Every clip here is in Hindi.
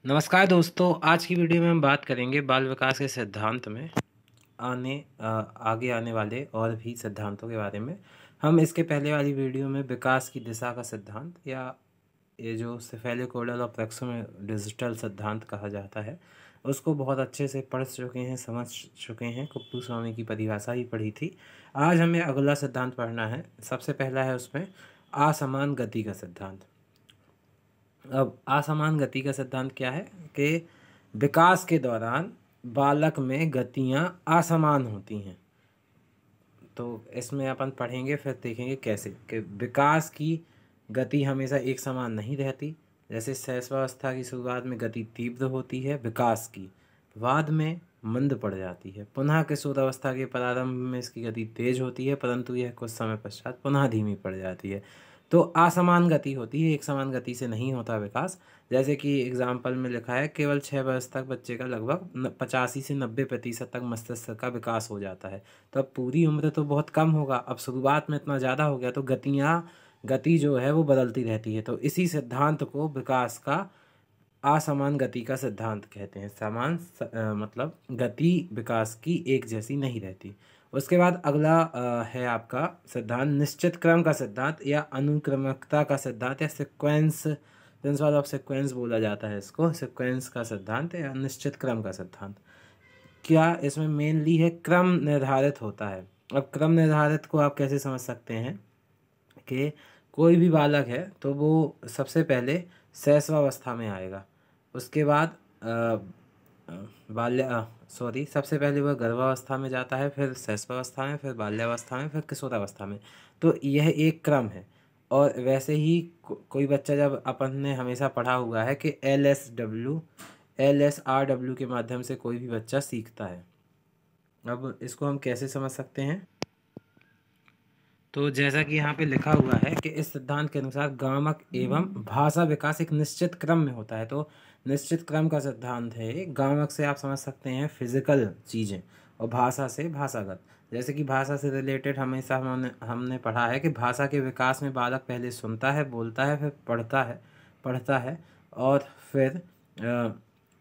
नमस्कार दोस्तों, आज की वीडियो में हम बात करेंगे बाल विकास के सिद्धांत में आगे आने वाले और भी सिद्धांतों के बारे में। हम इसके पहले वाली वीडियो में विकास की दिशा का सिद्धांत या ये जो सेफेलोकोडल और प्रैक्सोडिजिटल सिद्धांत कहा जाता है उसको बहुत अच्छे से पढ़ चुके हैं, समझ चुके हैं। कुप्पू की परिभाषा ही पढ़ी थी। आज हमें अगला सिद्धांत पढ़ना है। सबसे पहला है उसमें असमान गति का सिद्धांत। अब असमान गति का सिद्धांत क्या है कि विकास के दौरान बालक में गतियां असमान होती हैं। तो इसमें अपन पढ़ेंगे, फिर देखेंगे कैसे कि विकास की गति हमेशा एक समान नहीं रहती। जैसे शैशवावस्था की शुरुआत में गति तीव्र होती है विकास की, बाद में मंद पड़ जाती है। पुनः किशोरावस्था के प्रारंभ में इसकी गति तेज होती है, परंतु यह कुछ समय पश्चात पुनः धीमी पड़ जाती है। तो असमान गति होती है, एक समान गति से नहीं होता विकास। जैसे कि एग्जाम्पल में लिखा है, केवल 6 वर्ष तक बच्चे का लगभग 85 से 90% तक मस्तिष्क का विकास हो जाता है। तो अब पूरी उम्र तो बहुत कम होगा, अब शुरुआत में इतना ज़्यादा हो गया तो गति जो है वो बदलती रहती है। तो इसी सिद्धांत को विकास का असमान गति का सिद्धांत कहते हैं। मतलब गति विकास की एक जैसी नहीं रहती। उसके बाद अगला है आपका सिद्धांत निश्चित क्रम का सिद्धांत या अनुक्रमकता का सिद्धांत या सीक्वेंस, प्रिंसिपल ऑफ सीक्वेंस बोला जाता है इसको। सीक्वेंस का सिद्धांत या निश्चित क्रम का सिद्धांत क्या इसमें मेनली है क्रम निर्धारित होता है। अब क्रम निर्धारित को आप कैसे समझ सकते हैं कि कोई भी बालक है तो वो सबसे पहले शैशवावस्था में आएगा, उसके बाद सबसे पहले वह गर्भावस्था में जाता है, फिर शैशवावस्था में, फिर बाल्यावस्था में, फिर किशोरावस्था में। तो यह एक क्रम है। और वैसे ही कोई बच्चा, जब अपन ने हमेशा पढ़ा हुआ है कि LSRW के माध्यम से कोई भी बच्चा सीखता है। अब इसको हम कैसे समझ सकते हैं? तो जैसा कि यहाँ पे लिखा हुआ है कि इस सिद्धांत के अनुसार गामक एवं भाषा विकास एक निश्चित क्रम में होता है। तो निश्चित क्रम का सिद्धांत है। गामक से आप समझ सकते हैं फिजिकल चीज़ें, और भाषा से भाषागत। जैसे कि भाषा से रिलेटेड हमेशा हमने पढ़ा है कि भाषा के विकास में बालक पहले सुनता है, बोलता है, फिर पढ़ता है और फिर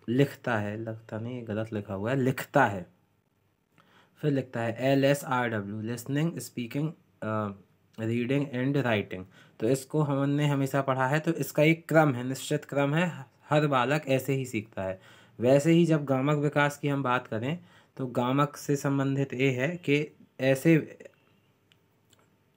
लिखता है। लगता नहीं, ये गलत लिखा हुआ है, लिखता है, फिर लिखता है LSRW, listening, speaking, reading and writing. तो इसको हमने हमेशा पढ़ा है। तो इसका एक क्रम है, निश्चित क्रम है, हर बालक ऐसे ही सीखता है। वैसे ही जब गामक विकास की हम बात करें तो गामक से संबंधित ये है कि ऐसे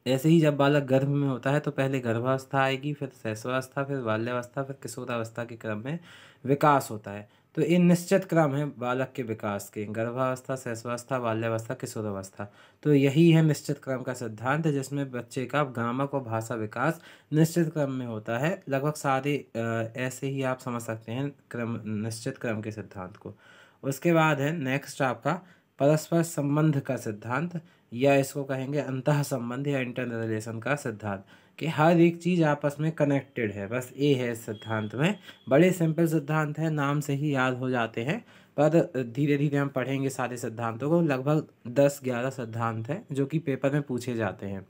ही जब बालक गर्भ में होता है तो पहले गर्भावस्था आएगी, फिर शैशवावस्था, फिर बाल्यावस्था, फिर किशोरावस्था के क्रम में विकास होता है। तो ये निश्चित क्रम है बालक के विकास के, गर्भावस्था, शैशवावस्था, बाल्यावस्था, किशोरावस्था। तो यही है निश्चित क्रम का सिद्धांत, जिसमें बच्चे का गामक और भाषा विकास निश्चित क्रम में होता है। लगभग सारे ऐसे ही आप समझ सकते हैं निश्चित क्रम के सिद्धांत को। उसके बाद है नेक्स्ट आपका परस्पर संबंध का सिद्धांत, या इसको कहेंगे अंतः संबंध या इंटर रिलेशन का सिद्धांत, कि हर एक चीज़ आपस में कनेक्टेड है। बस ये है इस सिद्धांत में। बड़े सिंपल सिद्धांत है, नाम से ही याद हो जाते हैं, पर धीरे धीरे हम पढ़ेंगे सारे सिद्धांतों को। लगभग 10-11 सिद्धांत हैं जो कि पेपर में पूछे जाते हैं।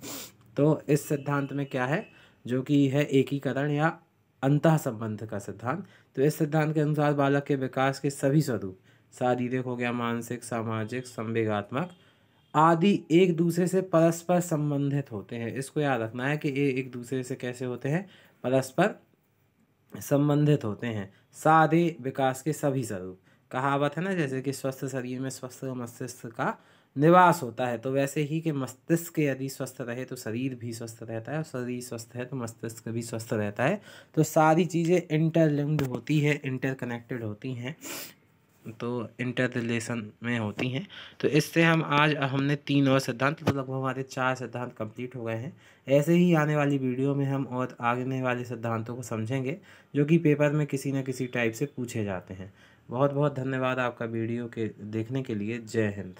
तो इस सिद्धांत में क्या है, जो कि है एकीकरण या अंतः संबंध का सिद्धांत। तो इस सिद्धांत के अनुसार बालक के विकास के सभी स्वरूप, शारीरिक हो गया, मानसिक, सामाजिक, संवेगात्मक आदि, एक दूसरे से परस्पर संबंधित होते हैं। इसको याद रखना है कि ये एक दूसरे से कैसे होते हैं, परस्पर संबंधित होते हैं। सारे विकास के सभी स्वरूप, कहावत है ना, जैसे कि स्वस्थ शरीर में स्वस्थ मस्तिष्क का निवास होता है, तो वैसे ही कि मस्तिष्क यदि स्वस्थ रहे तो शरीर भी स्वस्थ रहता है, और शरीर स्वस्थ है तो मस्तिष्क भी स्वस्थ रहता है। तो सारी चीज़ें इंटरलिंक्ड होती है, इंटरकनेक्टेड होती हैं, तो इंटर रिलेशन में होती हैं। तो इससे हमने 3 और सिद्धांत, तो लगभग हमारे 4 सिद्धांत कंप्लीट हो गए हैं। ऐसे ही आने वाली वीडियो में हम और आगे वाले सिद्धांतों को समझेंगे जो कि पेपर में किसी न किसी टाइप से पूछे जाते हैं। बहुत बहुत धन्यवाद आपका वीडियो के देखने के लिए। जय हिंद।